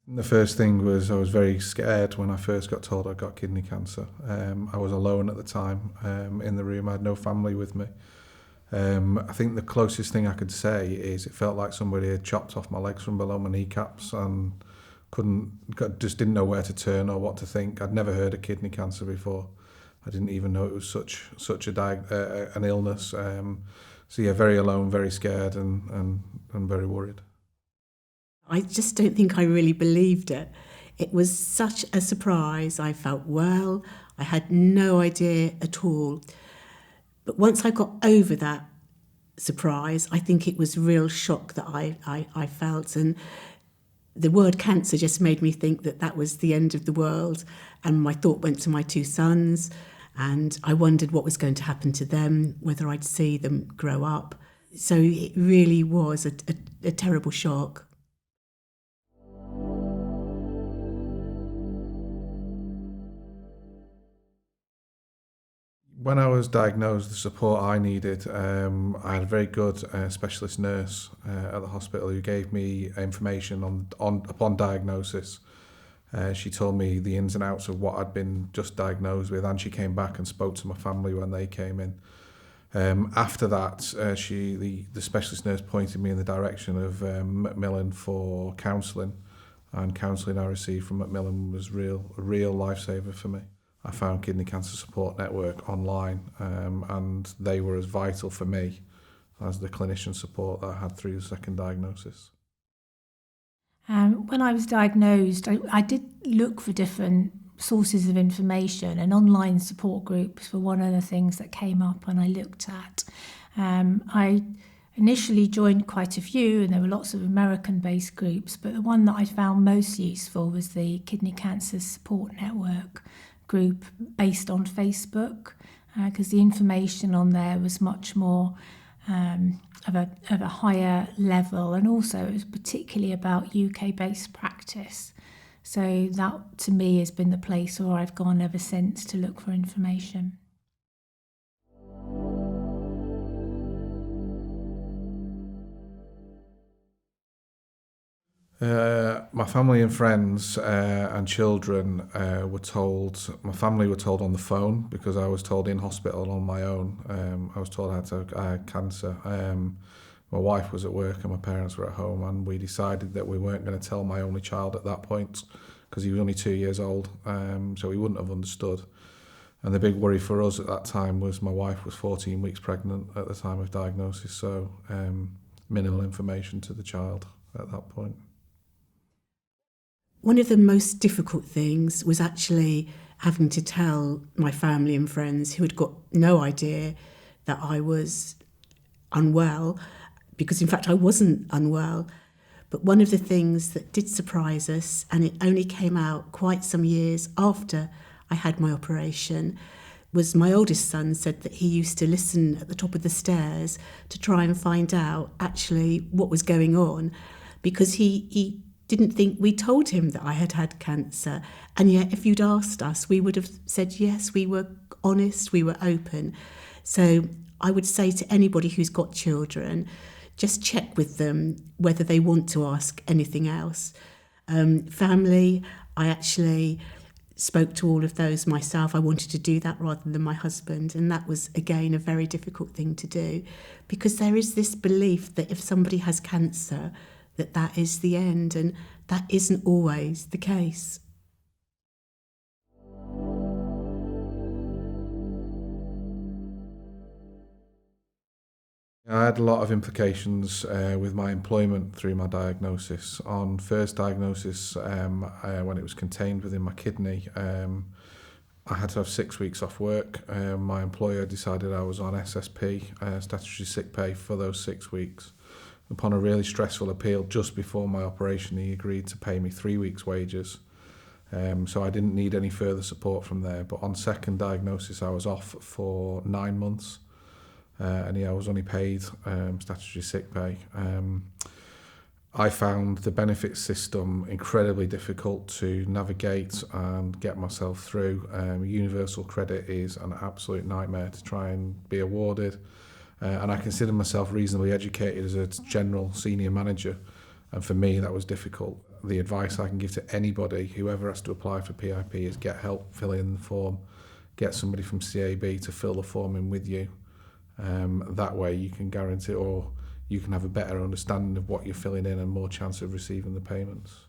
The first thing was I was very scared when I first got told I got kidney cancer. I was alone at the time in the room. I had no family with me. I think the closest thing I could say is it felt like somebody had chopped off my legs from below my kneecaps and just didn't know where to turn or what to think. I'd never heard of kidney cancer before. I didn't even know it was such an illness. So yeah, very alone, very scared, and very worried. I just don't think I really believed it. It was such a surprise. I felt well. I had no idea at all. But once I got over that surprise, I think it was real shock that I felt. And the word cancer just made me think that that was the end of the world. And my thought went to my two sons. And I wondered what was going to happen to them, whether I'd see them grow up. So it really was a terrible shock. When I was diagnosed, the support I needed, I had a very good specialist nurse at the hospital who gave me information upon diagnosis. She told me the ins and outs of what I'd been just diagnosed with, and she came back and spoke to my family when they came in. After that, the specialist nurse pointed me in the direction of Macmillan for counselling, and counselling I received from Macmillan was a real lifesaver for me. I found Kidney Cancer Support Network online, and they were as vital for me as the clinician support that I had through the second diagnosis. When I was diagnosed, I did look for different sources of information, and online support groups were one of the things that came up and I looked at. I initially joined quite a few, and there were lots of American-based groups, but the one that I found most useful was the Kidney Cancer Support Network group based on Facebook, because the information on there was much more of a higher level, and also it was particularly about UK-based practice. So that to me has been the place where I've gone ever since to look for information. My family and friends and children were told, my family were told on the phone because I was told in hospital on my own. I was told I had cancer. My wife was at work and my parents were at home, and we decided that we weren't going to tell my only child at that point because he was only 2 years old, so he wouldn't have understood. And the big worry for us at that time was my wife was 14 weeks pregnant at the time of diagnosis, so minimal information to the child at that point. One of the most difficult things was actually having to tell my family and friends who had got no idea that I was unwell, because in fact I wasn't unwell. But one of the things that did surprise us, and it only came out quite some years after I had my operation, was my oldest son said that he used to listen at the top of the stairs to try and find out actually what was going on, because he didn't think we told him that I had had cancer. And yet if you'd asked us, we would have said yes, we were honest, we were open. So I would say to anybody who's got children, just check with them whether they want to ask anything else. Family, I actually spoke to all of those myself. I wanted to do that rather than my husband, and that was again a very difficult thing to do, because there is this belief that if somebody has cancer, that is the end, and that isn't always the case. I had a lot of implications with my employment through my diagnosis. On first diagnosis, when it was contained within my kidney, I had to have 6 weeks off work. My employer decided I was on SSP, statutory sick pay, for those 6 weeks. Upon a really stressful appeal just before my operation, he agreed to pay me 3 weeks' wages. So I didn't need any further support from there. But on second diagnosis, I was off for 9 months. And I was only paid statutory sick pay. I found the benefits system incredibly difficult to navigate and get myself through. Universal credit is an absolute nightmare to try and be awarded. And I consider myself reasonably educated as a general senior manager. And for me, that was difficult. the advice I can give to anybody, whoever has to apply for PIP, is get help filling in the form. Get somebody from CAB to fill the form in with you. That way you can guarantee, or you can have a better understanding of what you're filling in and more chance of receiving the payments.